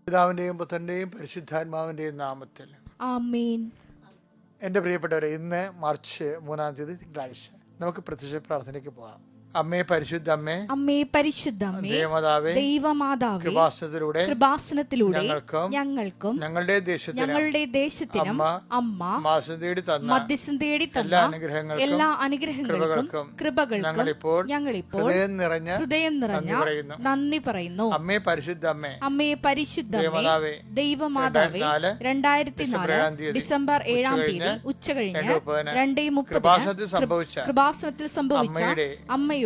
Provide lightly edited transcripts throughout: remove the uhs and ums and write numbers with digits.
പിതാവിന്റെയും പുത്രന്റെയും പരിശുദ്ധാത്മാവിന്റെയും നാമത്തിൽ ആമേൻ. എൻ്റെ പ്രിയപ്പെട്ടവരെ, ഇന്ന് മാർച്ച് 3 തിങ്കളാഴ്ച. നമുക്ക് പ്രത്യക്ഷ പ്രാർത്ഥനയ്ക്ക് പോകാം. അമ്മേ പരിശുദ്ധ അമ്മേ, അമ്മേ പരിശുദ്ധ അമ്മേ, ദൈവമാതാവേ, ദൈവമാതാവേ, കൃപാസനത്തിലൂടെ ഞങ്ങൾക്കും ഞങ്ങളുടെ ദേശത്തിനും അമ്മ മധ്യസ്ഥം തേടി തന്ന എല്ലാ അനുഗ്രഹങ്ങൾക്കും കൃപകൾക്കും ഞങ്ങളിപ്പോൾ ഹൃദയം നിറഞ്ഞ നന്ദി പറയുന്നു. അമ്മേ പരിശുദ്ധ അമ്മേ, അമ്മേ പരിശുദ്ധ അമ്മേ, ദൈവമാതാവേ, 2004 ഡിസംബർ 7 ഉച്ചകഴിഞ്ഞ് 2:30 കൃപാസനത്തിൽ സംഭവിച്ച അമ്മയുടെ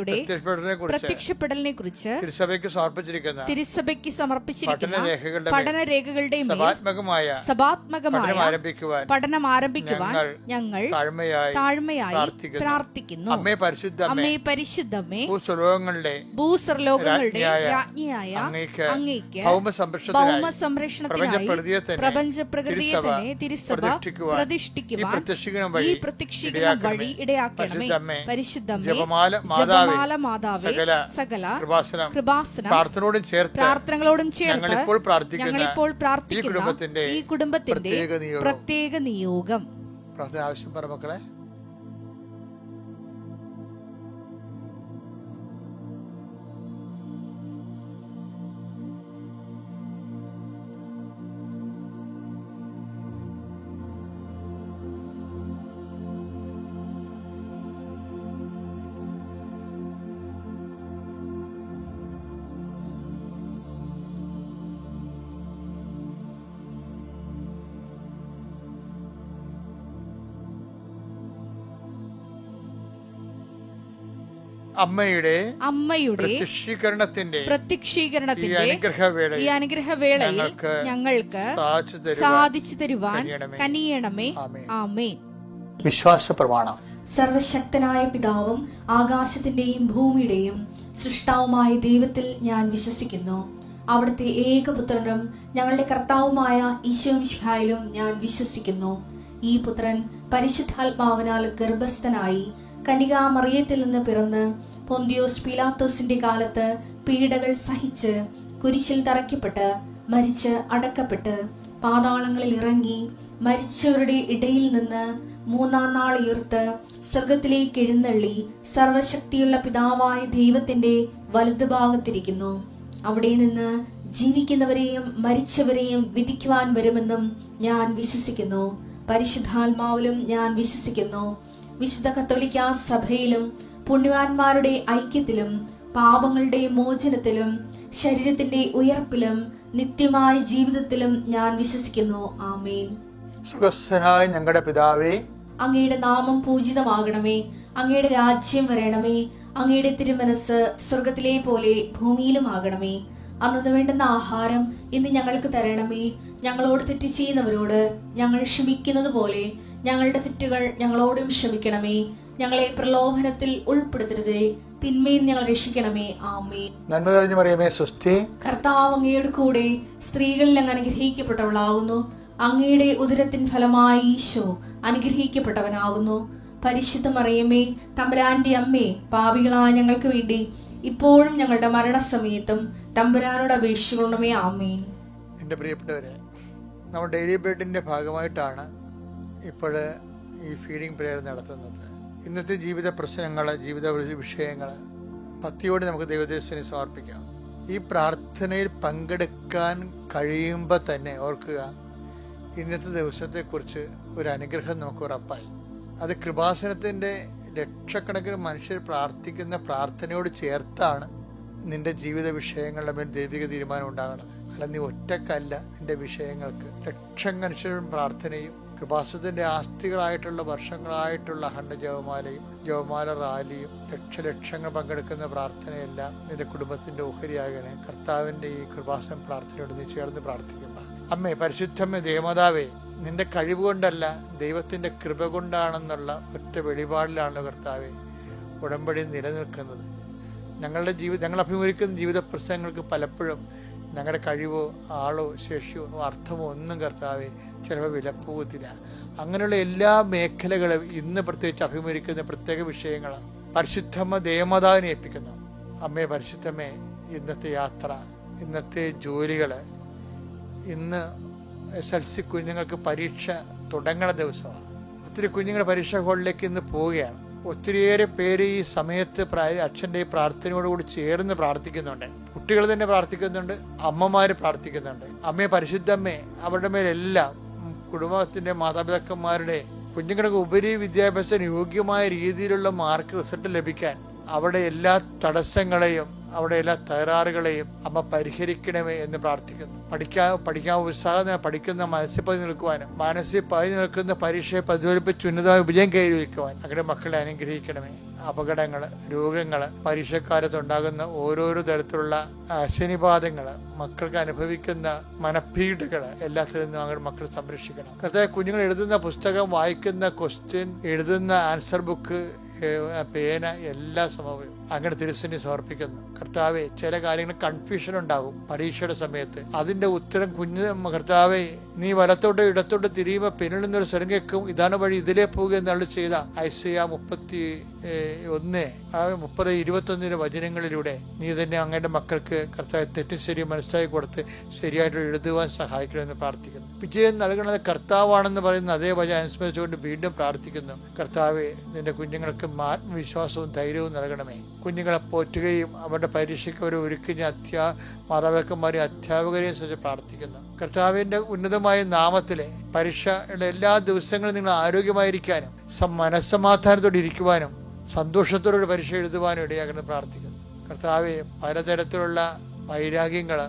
പ്രത്യക്ഷപ്പെടലിനെ കുറിച്ച് തിരുസഭയ്ക്ക് സമർപ്പിച്ചിരിക്കുന്ന പഠനരേഖകളുടെ സഭാത്മകമായ പഠനം ആരംഭിക്കുവാൻ ഞങ്ങൾ താഴ്മയായി പ്രാർത്ഥിക്കുന്നു. അമ്മേ പരിശുദ്ധമേ, ഭൂസ്വർലോകങ്ങളുടെ രാജ്ഞിയായ അങ്ങേക്ക് ഭൗമസംരക്ഷണത്തിനായി പ്രപഞ്ചപ്രകൃതിയെ തന്നെ തിരുസഭ പ്രതിഷ്ഠിക്കുവാൻ ഈ പ്രത്യക്ഷീകരണം വഴി ഇടയാക്കണമേ. പരിശുദ്ധമേ, ജപമാല മാതാവേ, സകല കൃപാസനം പ്രാർത്ഥനകളോടും ചേർത്ത് ഞങ്ങളിപ്പോൾ പ്രാർത്ഥിക്കുന്ന ഈ കുടുംബത്തിന്റെ പ്രത്യേക നിയോഗം. പ്രാർത്ഥന ആവശ്യം പറ മക്കളെ. അമ്മയുടെ പ്രത്യക്ഷീകരണത്തിന്റെ ഈ അനുഗ്രഹവേളയിൽ ഞങ്ങൾക്ക് സാധിച്ചു തരുവാൻ കനിയണമേ. ആമേൻ. വിശ്വാസ പ്രമാണം. സർവശക്തനായ പിതാവും ആകാശത്തിന്റെയും ഭൂമിയുടെയും സൃഷ്ടാവുമായ ദൈവത്തിൽ ഞാൻ വിശ്വസിക്കുന്നു. അവിടുത്തെ ഏകപുത്രനും ഞങ്ങളുടെ കർത്താവുമായ ഈശോമിശിഹായിലും ഞാൻ വിശ്വസിക്കുന്നു. ഈ പുത്രൻ പരിശുദ്ധാത്മാവിനാൽ ഗർഭസ്ഥനായി കന്യകാമറിയത്തിൽ നിന്ന് പിറന്ന് പൊന്തിയോസ് പീലാത്തോസിന്റെ കാലത്ത് പീഡകൾ സഹിച്ച് കുരിശിൽ തറയ്ക്കപ്പെട്ട് മരിച്ച് അടക്കപ്പെട്ട് പാതാളങ്ങളിൽ ഇറങ്ങി മരിച്ചവരുടെ ഇടയിൽ നിന്ന് 3-ാം നാൾ ഉയർത്ത് സ്വർഗത്തിലേക്ക് എഴുന്നള്ളി സർവശക്തിയുള്ള പിതാവായ ദൈവത്തിന്റെ വലതുഭാഗത്തിരിക്കുന്നു. അവിടെ നിന്ന് ജീവിക്കുന്നവരെയും മരിച്ചവരെയും വിധിക്കുവാൻ വരുമെന്നും ഞാൻ വിശ്വസിക്കുന്നു. പരിശുദ്ധാത്മാവിലും ഞാൻ വിശ്വസിക്കുന്നു. വിശുദ്ധ കത്തോലിക്കാ സഭയിലും പുണ്യവാന്മാരുടെ ഐക്യത്തിലും പാപങ്ങളുടെ മോചനത്തിലും ശരീരത്തിന്റെ ഉയർപ്പിലും നിത്യമായ ജീവിതത്തിലും ഞാൻ വിശ്വസിക്കുന്നു. ആമേൻ. സ്വർഗ്ഗസ്ഥനായ ഞങ്ങളുടെ പിതാവേ, അങ്ങയുടെ നാമം പൂജിതമാകണമേ. അങ്ങയുടെ രാജ്യം വരണമേ. അങ്ങയുടെ തിരുമനസ് സ്വർഗത്തിലെ പോലെ ഭൂമിയിലും ആകണമേ. അന്നു വേണ്ടുന്ന ആഹാരം ഇന്ന് ഞങ്ങൾക്ക് തരണമേ. ഞങ്ങളോട് തെറ്റ് ചെയ്യുന്നവരോട് ഞങ്ങൾ ക്ഷമിക്കുന്നത് പോലെ ഞങ്ങളുടെ തെറ്റുകൾ ഞങ്ങളോടും ക്ഷമിക്കണമേ. ഞങ്ങളെ പ്രലോഭനത്തിൽ ഉൾപ്പെടുത്തരുതേ, തിന്മയിൽ ഞങ്ങൾ രക്ഷിക്കണമേ. ആമേൻ. നന്മ നിറഞ്ഞ മറിയമേ, സ്വസ്തി. കർത്താവ് അങ്ങയുടെ കൂടെ സ്ത്രീകളിൽ അങ്ങ് അനുഗ്രഹിക്കപ്പെട്ടവളാകുന്നു. അങ്ങയുടെ ഉദരത്തിൻ ഫലമായി ഈശോ അനുഗ്രഹിക്കപ്പെട്ടവനാകുന്നു. പരിശുദ്ധ മറിയമേ, തമ്പുരാന്റെ അമ്മേ, പാപികളായ ഞങ്ങൾക്ക് വേണ്ടി ഇപ്പോഴും ഞങ്ങളുടെ മരണസമയത്തും തമ്പുരാനോട് അപേക്ഷിക്കണമേ. ആമേൻ. എൻ്റെ പ്രിയപ്പെട്ടവരെ, നമ്മൾ ഡെയിലി ബ്രെഡിൻ്റെ ഭാഗമായിട്ടാണ് ഇപ്പോൾ ഈ ഫീഡിംഗ് പ്രെയർ നടത്തുന്നത്. ഇന്നത്തെ ജീവിത പ്രശ്നങ്ങൾ, ജീവിത വിഷയങ്ങൾ ഭക്തിയോടെ നമുക്ക് ദൈവദേശത്തിന് സമർപ്പിക്കാം. ഈ പ്രാർത്ഥനയിൽ പങ്കെടുക്കാൻ കഴിയുമ്പോൾ തന്നെ ഓർക്കുക, ഇന്നത്തെ ദിവസത്തെക്കുറിച്ച് ഒരു അനുഗ്രഹം നമുക്ക് ഉറപ്പായി. അത് കൃപാസനത്തിൻ്റെ ലക്ഷക്കണക്കിന് മനുഷ്യർ പ്രാർത്ഥിക്കുന്ന പ്രാർത്ഥനയോട് ചേർത്താണ് നിന്റെ ജീവിത വിഷയങ്ങളുടെ മേൽ ദൈവിക തീരുമാനം ഉണ്ടാകുന്നത്. അല്ല, നീ ഒറ്റക്കല്ല. നിന്റെ വിഷയങ്ങൾക്ക് ലക്ഷക്കണക്കിന് പ്രാർത്ഥനയും കൃപാസനത്തിന്റെ ആസ്തികളായിട്ടുള്ള വർഷങ്ങളായിട്ടുള്ള അഖണ്ഡ ജപമാലയും ജപമാല റാലിയും ലക്ഷങ്ങൾ പങ്കെടുക്കുന്ന പ്രാർത്ഥനയെല്ലാം നിന്റെ കുടുംബത്തിന്റെ ഓഹരിയാകണേ. കർത്താവിന്റെ ഈ കൃപാസനം പ്രാർത്ഥനയോട് നീ ചേർന്ന് പ്രാർത്ഥിക്കുമ്പോൾ, അമ്മേ പരിശുദ്ധമ്മേ, ദേവമാതാവേ, നിന്റെ കഴിവ് കൊണ്ടല്ല ദൈവത്തിന്റെ കൃപ കൊണ്ടാണെന്നുള്ള ഒറ്റ വെളിപാടിലാണ് കർത്താവെ ഉടമ്പടി നിലനിൽക്കുന്നത്. ഞങ്ങൾ അഭിമുഖീകരിക്കുന്ന ജീവിത പ്രശ്നങ്ങൾക്ക് പലപ്പോഴും ഞങ്ങളുടെ കഴിവോ ആളോ ശേഷിയോ അർത്ഥമോ ഒന്നും കർത്താവെ ചിലപ്പോൾ വിലപ്പോകത്തില്ല. അങ്ങനെയുള്ള എല്ലാ മേഖലകളും ഇന്ന് പ്രത്യേകിച്ച് അഭിമുഖീകരിക്കുന്ന പ്രത്യേക വിഷയങ്ങൾ പരിശുദ്ധമ്മ ദേവമാതാവിനെ ഏൽപ്പിക്കുന്നു. അമ്മേ പരിശുദ്ധമ്മേ, ഇന്നത്തെ യാത്ര, ഇന്നത്തെ ജോലികൾ, ഇന്ന് SLC കുഞ്ഞുങ്ങൾക്ക് പരീക്ഷ തുടങ്ങുന്ന ദിവസമാണ്. ഒത്തിരി കുഞ്ഞുങ്ങൾ പരീക്ഷാ ഹാളിലേക്ക് ഇന്ന് പോവുകയാണ്. ഒത്തിരിയേറെ പേര് ഈ സമയത്ത് അച്ഛൻ്റെ ഈ പ്രാർത്ഥനയോടുകൂടി ചേർന്ന് പ്രാർത്ഥിക്കുന്നുണ്ട്. കുട്ടികൾ തന്നെ പ്രാർത്ഥിക്കുന്നുണ്ട്, അമ്മമാർ പ്രാർത്ഥിക്കുന്നുണ്ട്. അമ്മയെ, പരിശുദ്ധമ്മയെ അവരുടെ മേലെല്ലാം, കുടുംബത്തിൻ്റെ മാതാപിതാക്കന്മാരുടെ കുഞ്ഞുങ്ങൾക്ക് ഉപരി വിദ്യാഭ്യാസത്തിന് യോഗ്യമായ രീതിയിലുള്ള മാർക്ക് റിസൾട്ട് ലഭിക്കാൻ അവിടെ എല്ലാ തടസ്സങ്ങളെയും അവിടെ എല്ലാ തകരാറുകളെയും അമ്മ പരിഹരിക്കണമേ എന്ന് പ്രാർത്ഥിക്കുന്നു. പഠിക്കാൻ ഉത്സാഹം പഠിക്കുന്ന മനസ്സിൽ പതി നിൽക്കുന്ന പരീക്ഷയെ പ്രതിഫലിപ്പിച്ച് ഉന്നതമായ വിജയം കൈവരിക്കുവാൻ അങ്ങനെ മക്കളെ അനുഗ്രഹിക്കണമേ. അപകടങ്ങൾ, രോഗങ്ങൾ, പരീക്ഷക്കാലത്തുണ്ടാകുന്ന ഓരോരോ തരത്തിലുള്ള ശനിപാതങ്ങൾ, മക്കൾക്ക് അനുഭവിക്കുന്ന മനപ്പീഡകൾ എല്ലാത്തിൽ നിന്നും അങ്ങനെ മക്കൾ സംരക്ഷിക്കണം. കർത്താവേ, കുഞ്ഞുങ്ങൾ എഴുതുന്ന പുസ്തകം, വായിക്കുന്ന ക്വസ്റ്റ്യൻ, എഴുതുന്ന ആൻസർ ബുക്ക്, പേന, എല്ലാ സമയവും അങ്ങനെ തിരുസന്നിധിയിൽ സമർപ്പിക്കുന്നു. കർത്താവെ, ചില കാര്യങ്ങൾ കൺഫ്യൂഷൻ ഉണ്ടാകും പരീക്ഷയുടെ സമയത്ത്. അതിന്റെ ഉത്തരം കർത്താവെ, നീ വലത്തോട്ട് ഇടത്തോട്ട് തിരിയുമ്പോൾ പിന്നിൽ നിന്നൊരു സ്വരം കേൾക്കും, ഇതാണ് വഴി, ഇതിലേ പോകുക എന്നുള്ള ചെയ്ത ഐസയ്യ 30:21 വചനങ്ങളിലൂടെ നീ തന്നെ അങ്ങയുടെ മക്കൾക്ക് കർത്താവ് തെറ്റും ശരിയും മനസ്സിലാക്കി കൊടുത്ത് ശരിയായിട്ട് എഴുതുവാൻ സഹായിക്കണമെന്ന് പ്രാർത്ഥിക്കുന്നു. വിജയം നൽകുന്നത് കർത്താവാണെന്ന് പറയുന്ന അതേ വചനം അനുസ്മരിച്ചുകൊണ്ട് വീണ്ടും പ്രാർത്ഥിക്കുന്നു. കർത്താവെ, നിന്റെ കുഞ്ഞുങ്ങൾക്ക് ആത്മവിശ്വാസവും ധൈര്യവും നൽകണമേ. കുഞ്ഞുങ്ങളെ പോറ്റുകയും അവരുടെ പരീക്ഷയ്ക്ക് അവർ ഒരുക്കുന്ന മാതാപിതാക്കന്മാരെയും അധ്യാപകരെയും കുറിച്ച് പ്രാർത്ഥിക്കുന്നു. കർത്താവിന്റെ ഉന്നതമായ നാമത്തിലെ പരീക്ഷയുടെ എല്ലാ ദിവസങ്ങളും നിങ്ങൾ ആരോഗ്യമായിരിക്കാനും മനസ്സമാധാനത്തോടെ ഇരിക്കുവാനും സന്തോഷത്തോടെ പരീക്ഷ എഴുതുവാനും ഇടയാക്കണം പ്രാർത്ഥിക്കുന്നു. കർത്താവെ, പലതരത്തിലുള്ള വൈരാഗ്യങ്ങൾ,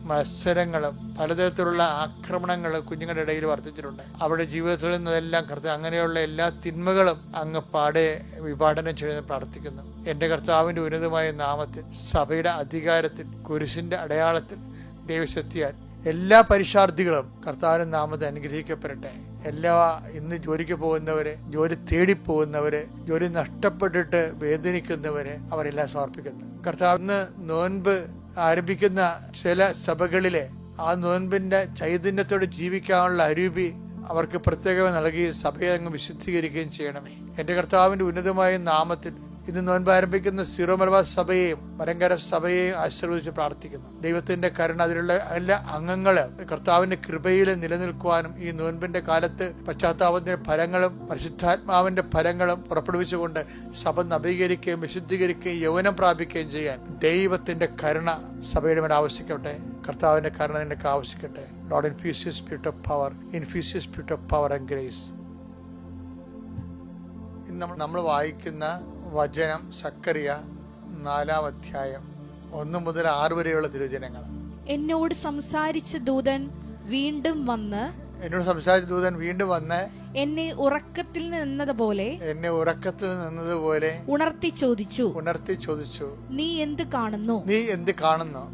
മത്സരങ്ങളും പലതരത്തിലുള്ള ആക്രമണങ്ങൾ കുഞ്ഞുങ്ങളുടെ ഇടയിൽ വർദ്ധിച്ചിട്ടുണ്ട്. അവരുടെ ജീവിതത്തിൽ നിന്നെല്ലാം കർത്താവ് അങ്ങനെയുള്ള എല്ലാ തിന്മകളും അങ്ങ് പാടെ വിഭാടനം ചെയ്യുമെന്ന് പ്രാർത്ഥിക്കുന്നു. എൻ്റെ കർത്താവിൻ്റെ ഉന്നതമായ നാമത്തിൽ, സഭയുടെ അധികാരത്തിൽ, കുരിശിന്റെ അടയാളത്തിൽ, ദൈവശക്തിയാൽ എല്ലാ പരീക്ഷാർത്ഥികളും കർത്താവിന്റെ നാമത്തെ അനുഗ്രഹിക്കപ്പെടട്ടെ. ഇന്ന് ജോലിക്ക് പോകുന്നവര്, ജോലി തേടിപ്പോകുന്നവര്, ജോലി നഷ്ടപ്പെട്ടിട്ട് വേദനിക്കുന്നവര്, അവരെല്ലാം സമർപ്പിക്കുന്നു. കർത്താവിന് നോൻപ് ആരംഭിക്കുന്ന ചില സഭകളിലെ ആ നോൻപിന്റെ ചൈതന്യത്തോടെ ജീവിക്കാനുള്ള അരൂപി അവർക്ക് പ്രത്യേകമായി നൽകി സഭയെ അങ്ങ് വിശുദ്ധീകരിക്കുകയും ചെയ്യണമേ. എൻ്റെ കർത്താവിന്റെ ഉന്നതമായ നാമത്തിൽ ഇന്ന് നോൻപ് ആരംഭിക്കുന്ന സീറോ മലബാർ സഭയെയും മലങ്കര സഭയെയും ആശീർവദിച്ച് പ്രാർത്ഥിക്കുന്നു. ദൈവത്തിന്റെ കരുണ അതിലുള്ള എല്ലാ അംഗങ്ങളും കർത്താവിന്റെ കൃപയിൽ നിലനിൽക്കുവാനും ഈ നോൻപിന്റെ കാലത്ത് പശ്ചാത്താപത്തിന്റെ ഫലങ്ങളും പരിശുദ്ധാത്മാവിന്റെ ഫലങ്ങളും പുറപ്പെടുവിച്ചുകൊണ്ട് സഭ നവീകരിക്കുകയും വിശുദ്ധീകരിക്കുകയും യൗവനം പ്രാപിക്കുകയും ചെയ്യാൻ ദൈവത്തിന്റെ കരുണ സഭയുടെ മേൽ ആവശ്യിക്കട്ടെ. കർത്താവിന്റെ കരുണ നിനക്ക് ആവശ്യിക്കട്ടെ. Lord, infuse your spirit of power, infuse your spirit of power and grace. ഇന്ന് നമ്മൾ വായിക്കുന്ന വചനം സക്കറിയ 4-ാം അധ്യായം 1 മുതൽ 6 വരെയുള്ള തിരുവചനങ്ങൾ. എന്നോട് സംസാരിച്ച ദൂതൻ വീണ്ടും വന്ന് എന്നെ ഉറക്കത്തിൽ നിന്നതുപോലെ ഉണർത്തി ചോദിച്ചു, നീ എന്ത് കാണുന്നു?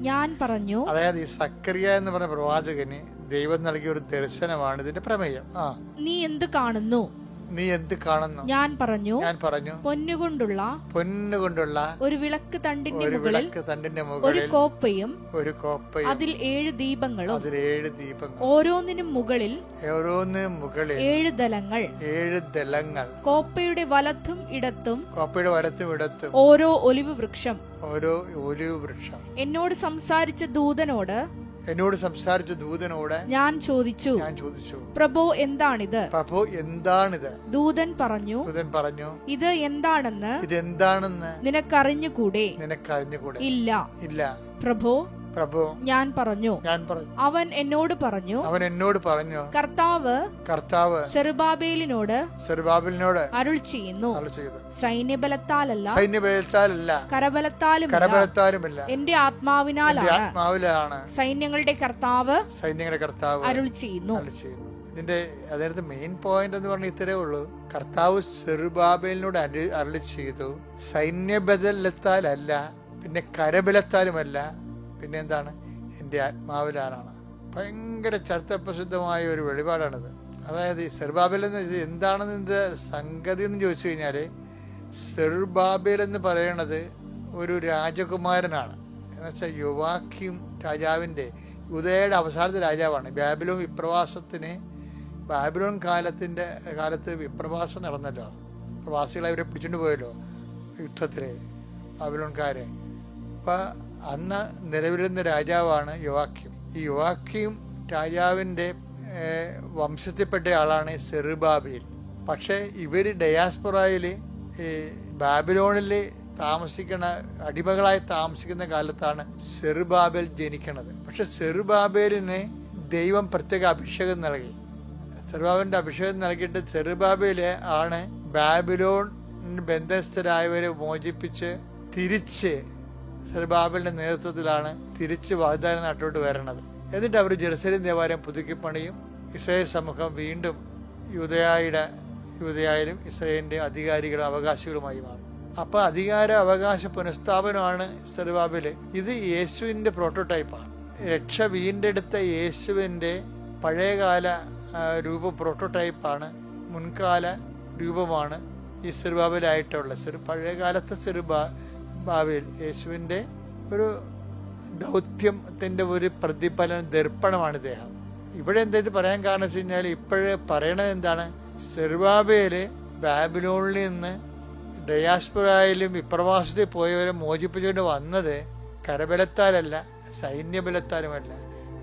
ഞാൻ പറഞ്ഞു. അതായത് ഈ സക്കറിയ എന്ന് പറഞ്ഞ പ്രവാചകന് ദൈവം നൽകിയ ഒരു ദർശനമാണ് ഇതിന്റെ പ്രമേയം. നീ എന്ത് കാണുന്നു? ഞാൻ പറഞ്ഞു, പൊന്നുകൊണ്ടുള്ള ഒരു വിളക്ക് തണ്ടിന്റെ മുകളിൽ ഒരു കോപ്പയും അതിൽ 7 ദീപങ്ങളും ഓരോന്നിനും മുകളിൽ 7 ദലങ്ങൾ. കോപ്പയുടെ വലത്തും ഇടത്തും ഓരോ ഒലിവ് വൃക്ഷം. എന്നോട് സംസാരിച്ച ദൂതനോട് ഞാൻ ചോദിച്ചു, പ്രഭോ, എന്താണിത്? ദൂതൻ പറഞ്ഞു, ഇത് എന്താണെന്ന് നിനക്കറിഞ്ഞുകൂടെ? ഇല്ല പ്രഭോ, ഞാൻ പറഞ്ഞു. അവൻ എന്നോട് പറഞ്ഞു, കർത്താവ് സെറുബാബേലിനോട് അരുൾ ചെയ്യുന്നു, സൈന്യബലത്താലല്ല കരബലത്താലുമല്ല, എന്റെ ആത്മാവിനാലാണ് സൈന്യങ്ങളുടെ കർത്താവ് അരുൾ ചെയ്യുന്നു. ഇതിന്റെ അതായത് മെയിൻ പോയിന്റ് എന്ന് പറഞ്ഞാൽ ഇത്രേ ഉള്ളൂ. കർത്താവ് സെറുബാബേലിനോട് അരുളി ചെയ്തു, സൈന്യബലത്താലല്ല, പിന്നെ കരബലത്താലുമല്ല, പിന്നെ എന്താണ്? എൻ്റെ ആത്മാവിലാണ്. ഭയങ്കര ചരിത്രപ്രസിദ്ധമായ ഒരു വെളിപാടാണിത്. അതായത് ഈ സെറുബാബേൽ എന്ന് ഇത് എന്താണെന്ന് ഇത് സംഗതി എന്ന് ചോദിച്ചു കഴിഞ്ഞാല്, സെറുബാബേൽ എന്ന് പറയണത് ഒരു രാജകുമാരനാണ്. എന്നുവെച്ചാൽ യോവാഖീം രാജാവിന്റെ, യൂദയയുടെ അവസാനത്തെ രാജാവാണ്. ബാബിലോൺ കാലത്ത് വിപ്രവാസം നടന്നല്ലോ. പ്രവാസികളെ അവരെ പിടിച്ചുകൊണ്ട് പോയല്ലോ യുദ്ധത്തില് ബാബിലോൺകാരെ. അപ്പൊ അന്ന് നിലവിലുന്ന രാജാവാണ് യോവാഖീം. ഈ യോവാഖീം രാജാവിൻ്റെ വംശത്തിൽപ്പെട്ട ആളാണ് സെറുബാബേൽ. പക്ഷേ ഇവർ ഡയാസ്പൊറയിൽ ബാബിലോണിൽ താമസിക്കുന്ന അടിമകളായി താമസിക്കുന്ന കാലത്താണ് സെറുബാബേൽ ജനിക്കണത്. പക്ഷെ സെറുബാബേലിന് ദൈവം പ്രത്യേക അഭിഷേകം നൽകി. സെറുബാബേലിന്റെ അഭിഷേകം നൽകിയിട്ട് സെറുബാബേല് ആണ് ബാബിലോൺ ബന്ധസ്ഥരായവരെ മോചിപ്പിച്ച് തിരിച്ച് സെറുബാബേലിന്റെ നേതൃത്വത്തിലാണ് തിരിച്ച് വാഗ്ദാന നാട്ടിലോട്ട് വരണത്. എന്നിട്ട് അവർ ജെറുസലേം ദേവാലയം പുതുക്കിപ്പണിയും. ഇസ്രായേൽ സമൂഹം വീണ്ടും യൂദയായാലും ഇസ്രായേലിന്റെ അധികാരികളും അവകാശികളുമായി മാറും. അപ്പൊ അധികാര അവകാശ പുനഃസ്ഥാപനമാണ് സെറുബാബേല്. ഇത് യേശുവിന്റെ പ്രോട്ടോടൈപ്പാണ്. രക്ഷ വീണ്ടെടുത്ത യേശുവിന്റെ പഴയകാല പ്രോട്ടോടൈപ്പാണ്, മുൻകാല രൂപമാണ് ഈ സെറുബാബേലായിട്ടുള്ളത്. പഴയകാലത്തെ സെറുബാബേൽ യേശുവിന്റെ ഒരു ദൗത്യത്തിന്റെ ഒരു പ്രതിഫലന ദർപ്പണമാണ് ഇദ്ദേഹം. ഇവിടെ എന്തായത് പറയാൻ കാരണം വെച്ച് കഴിഞ്ഞാൽ ഇപ്പോഴേ പറയണത് എന്താണ്, സെറുബാബേല് ബാബിലോണിൽ നിന്ന് ഡയാസ്പൊറയിലും വിപ്രവാസത്തിൽ പോയവരെ മോചിപ്പിച്ചുകൊണ്ട് വന്നത് കരബലത്താലല്ല, സൈന്യബലത്താലുമല്ല,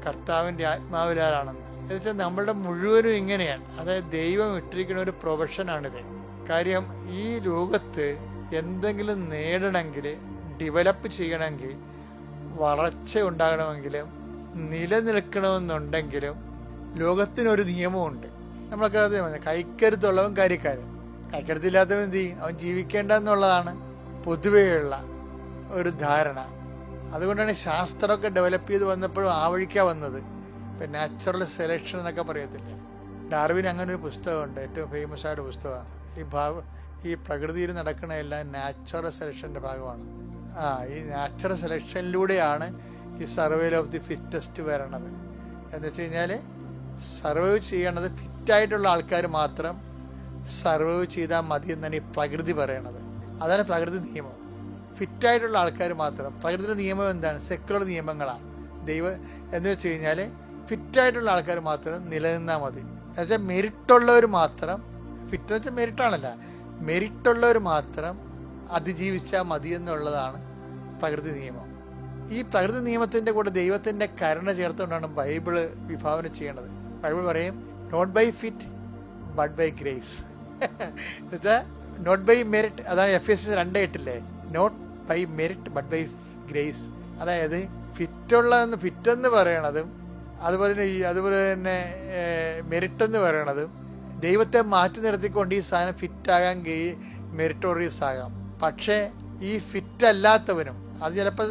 കർത്താവിൻ്റെ ആത്മാവിലാണെന്ന്. എന്നിട്ട് നമ്മളുടെ മുഴുവനും ഇങ്ങനെയാണ്. അതായത് ദൈവം ഇട്ടിരിക്കുന്ന ഒരു പ്രൊഫഷനാണിത്. കാര്യം ഈ ലോകത്ത് എന്തെങ്കിലും നേടണമെങ്കിൽ, ഡെവലപ്പ് ചെയ്യണമെങ്കിൽ, വളർച്ച ഉണ്ടാകണമെങ്കിലും, നിലനിൽക്കണമെന്നുണ്ടെങ്കിലും ലോകത്തിനൊരു നിയമമുണ്ട്. നമ്മളൊക്കെ അത് കൈക്കരുത്തുള്ളവൻ കാര്യക്കാരൻ, കൈക്കരുത്തില്ലാത്തവൻ എന്ത് ചെയ്യും? അവൻ ജീവിക്കേണ്ട എന്നുള്ളതാണ് പൊതുവെയുള്ള ഒരു ധാരണ. അതുകൊണ്ടാണ് ശാസ്ത്രമൊക്കെ ഡെവലപ്പ് ചെയ്ത് വന്നപ്പോഴും ആ വഴിക്കാണ് വന്നത്. ഇപ്പം നാച്ചുറൽ സെലക്ഷൻ എന്നൊക്കെ പറയത്തില്ലേ, ഡാർവിൻ അങ്ങനെ ഒരു പുസ്തകമുണ്ട്, ഏറ്റവും ഫേമസ് ആയിട്ട് പുസ്തകമാണ്. ഈ പ്രകൃതിയിൽ നടക്കുന്ന എല്ലാം നാച്ചുറൽ സെലക്ഷൻ്റെ ഭാഗമാണ്. ഈ നാച്ചുറൽ സെലക്ഷനിലൂടെയാണ് ഈ സർവൈവൽ ഓഫ് ദി ഫിറ്റസ്റ്റ് വരണത്. എന്ന് വെച്ച് കഴിഞ്ഞാൽ സർവൈവ് ചെയ്യണത് ഫിറ്റായിട്ടുള്ള ആൾക്കാർ മാത്രം സർവൈവ് ചെയ്താൽ മതി എന്നാണ് ഈ പ്രകൃതി പറയണത്. അതാണ് പ്രകൃതി നിയമം. ഫിറ്റായിട്ടുള്ള ആൾക്കാർ മാത്രം. പ്രകൃതിയുടെ നിയമം എന്താണ്? സെക്കുലർ നിയമങ്ങളാണ്. എന്ന് വെച്ച് കഴിഞ്ഞാൽ ഫിറ്റായിട്ടുള്ള ആൾക്കാർ മാത്രം നിലനിന്നാൽ മതി. എന്നുവെച്ചാൽ മെരിറ്റുള്ളവർ മാത്രം, ഫിറ്റ് എന്ന് വെച്ചാൽ മെരിറ്റാണല്ല, മെരിറ്റുള്ളവർ മാത്രം അതിജീവിച്ചാൽ മതി എന്നുള്ളതാണ് പ്രകൃതി നിയമം. ഈ പ്രകൃതി നിയമത്തിൻ്റെ കൂടെ ദൈവത്തിൻ്റെ കരുണ ചേർത്തുകൊണ്ടാണ് ബൈബിള് വിഭാവന ചെയ്യണത്. ബൈബിൾ പറയും not by fit but by grace. എന്നുവെച്ചാൽ നോട്ട് ബൈ മെറിറ്റ്, അതാണ് Ephesians 2:8 not by merit but by grace. അതായത് ഫിറ്റെന്ന് പറയണതും അതുപോലെ തന്നെ മെറിറ്റ് എന്ന് പറയണതും ദൈവത്തെ മാറ്റി നിർത്തിക്കൊണ്ട് ഈ സാധനം ഫിറ്റാകാൻ മെറിറ്റോറിയസ് ആകാം. പക്ഷേ ഈ ഫിറ്റ് അല്ലാത്തവനും അത് ചിലപ്പോൾ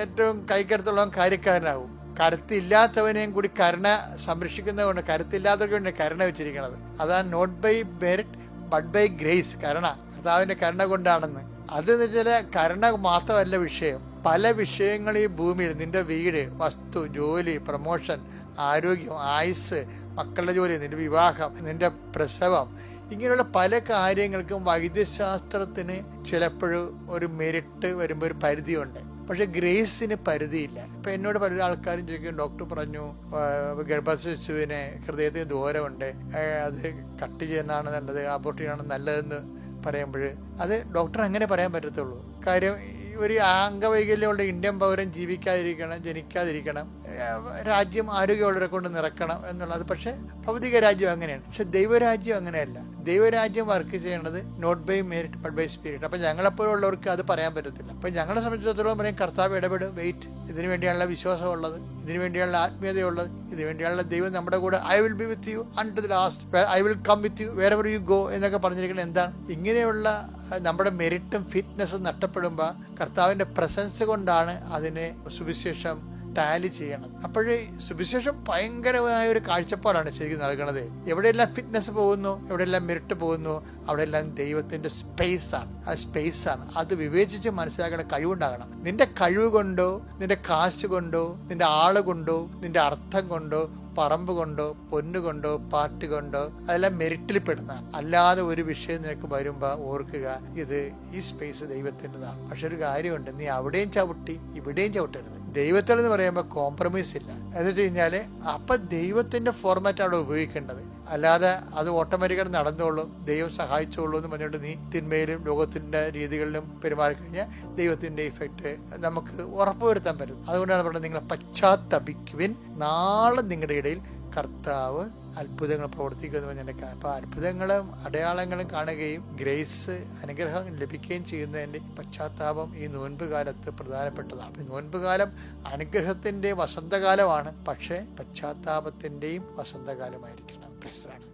ഏറ്റവും കൈക്കരുത്തുള്ളവൻ കാര്യക്കാരനാകും. കരുത്തില്ലാത്തവനെയും കൂടി കരുണ സംരക്ഷിക്കുന്നതുകൊണ്ട് കരുത്തില്ലാത്തവർക്ക് വേണ്ടി കരുണ വെച്ചിരിക്കുന്നത്. അതാണ് not by merit but by grace. കർത്താവിൻ്റെ കരുണ കൊണ്ടാണെന്ന്. അതെന്ന് വെച്ചാൽ കരുണ മാത്രമല്ല വിഷയം. പല വിഷയങ്ങൾ ഈ ഭൂമിയിൽ, നിന്റെ വീട്, വസ്തു, ജോലി, പ്രമോഷൻ, ആരോഗ്യം, ആയുസ്, മക്കളുടെ ജോലി, നിന്റെ വിവാഹം, നിന്റെ പ്രസവം, ഇങ്ങനെയുള്ള പല കാര്യങ്ങൾക്കും വൈദ്യശാസ്ത്രത്തിന് ചിലപ്പോഴും ഒരു മെറിറ്റ് വരുമ്പോൾ ഒരു പരിധിയുണ്ട്. പക്ഷെ ഗ്രേസിന് പരിധിയില്ല. ഇപ്പം എന്നോട് പല ആൾക്കാരും ചോദിക്കും, ഡോക്ടർ പറഞ്ഞു ഗർഭശിശുവിന് ഹൃദയത്തിന് ദൂരമുണ്ട്, അത് കട്ട് ചെയ്യുന്നതാണ് നല്ലത്, അബോർട്ട് ചെയ്യണം നല്ലതെന്ന് പറയുമ്പോൾ അത് ഡോക്ടർ അങ്ങനെ പറയാൻ പറ്റത്തുള്ളൂ. കാര്യം ഒരു അംഗവൈകല്യമുള്ള ഇന്ത്യൻ പൗരൻ ജനിക്കാതിരിക്കണം, രാജ്യം ആരോഗ്യമുള്ളവരെ കൊണ്ട് നിറക്കണം എന്നുള്ളത്. പക്ഷെ ഭൗതിക രാജ്യം അങ്ങനെയാണ്. പക്ഷെ ദൈവരാജ്യം അങ്ങനെയല്ല. ദൈവരാജ്യം വർക്ക് ചെയ്യണത് not by merit but by spirit. അപ്പം ഞങ്ങളെപ്പോലുള്ളവർക്ക് അത് പറയാൻ പറ്റത്തില്ല. അപ്പം ഞങ്ങളെ സംബന്ധിച്ചിടത്തോളം പറയും കർത്താവ് ഇടപെടും, വെയിറ്റ്, ഇതിനു വേണ്ടിയാണുള്ള വിശ്വാസമുള്ളത്, ഇതിനു വേണ്ടിയുള്ള ആത്മീയതയുള്ളത്, ഇതിനു വേണ്ടിയുള്ള ദൈവം നമ്മുടെ കൂടെ, I will be with you unto the last, I will come with you wherever you go എന്നൊക്കെ പറഞ്ഞിരിക്കുന്നത് എന്താണ്? ഇങ്ങനെയുള്ള നമ്മുടെ മെറിറ്റും ഫിറ്റ്നസ്സും നഷ്ടപ്പെടുമ്പോൾ കർത്താവിൻ്റെ പ്രസൻസ് കൊണ്ടാണ് അതിനെ സുവിശേഷം ടാലി ചെയ്യണം. അപ്പോഴേ സുവിശേഷം ഭയങ്കരമായ ഒരു കാഴ്ചപ്പാടാണ് ശരിക്കും നൽകണത്. എവിടെയെല്ലാം ഫിറ്റ്നസ് പോകുന്നു, എവിടെയെല്ലാം മെറിറ്റ് പോകുന്നു, അവിടെയെല്ലാം ദൈവത്തിന്റെ സ്പേസാണ്. അത് വിവേചിച്ച് മനസ്സിലാക്കേണ്ട കഴിവുണ്ടാകണം. നിന്റെ കഴിവ് കൊണ്ടോ, നിന്റെ കാശ് കൊണ്ടോ, നിന്റെ ആള് കൊണ്ടോ, നിന്റെ അർത്ഥം കൊണ്ടോ, പറമ്പ് കൊണ്ടോ, പൊന്നുകൊണ്ടോ, പാർട്ടി കൊണ്ടോ, അതെല്ലാം മെറിറ്റിൽ പെടുന്ന. അല്ലാതെ ഒരു വിഷയം നിനക്ക് വരുമ്പോൾ ഓർക്കുക, ഈ സ്പേസ് ദൈവത്തിൻ്റെതാണ്. പക്ഷെ ഒരു കാര്യമുണ്ട്, നീ അവിടെയും ചവിട്ടി ഇവിടെയും ചവിട്ടരുത്. ദൈവത്തിനെന്ന് പറയുമ്പോൾ കോംപ്രമൈസ് ഇല്ല. എന്ന് വെച്ച് കഴിഞ്ഞാൽ അപ്പം ദൈവത്തിന്റെ ഫോർമാറ്റ് അവിടെ ഉപയോഗിക്കേണ്ടത്. അല്ലാതെ അത് ഓട്ടോമാറ്റിക്കായി നടന്നോളും, ദൈവം സഹായിച്ചോളൂ എന്ന് പറഞ്ഞുകൊണ്ട് നീ തിന്മയിലും ലോകത്തിൻ്റെ രീതികളിലും പെരുമാറിക്കഴിഞ്ഞാൽ ദൈവത്തിൻ്റെ ഇഫക്റ്റ് നമുക്ക് ഉറപ്പുവരുത്താൻ പറ്റും. അതുകൊണ്ടാണ് പറയുന്നത്, നിങ്ങളെ പശ്ചാത്തപിക്കുവിൻ, നാളെ നിങ്ങളുടെ ഇടയിൽ കർത്താവ് അത്ഭുതങ്ങൾ പ്രവർത്തിക്കുമെന്ന് പറഞ്ഞാൽ. അപ്പോൾ അത്ഭുതങ്ങളും അടയാളങ്ങളും കാണുകയും ഗ്രേസ് അനുഗ്രഹം ലഭിക്കുകയും ചെയ്യുന്നതിൻ്റെ പശ്ചാത്താപം ഈ നോൻപ് കാലത്ത് പ്രധാനപ്പെട്ടതാണ്. നോൻപ് കാലം അനുഗ്രഹത്തിൻ്റെ വസന്തകാലമാണ്, പക്ഷേ പശ്ചാത്താപത്തിൻ്റെയും വസന്തകാലമായിരിക്കണം. പ്രശ്നമാണ്.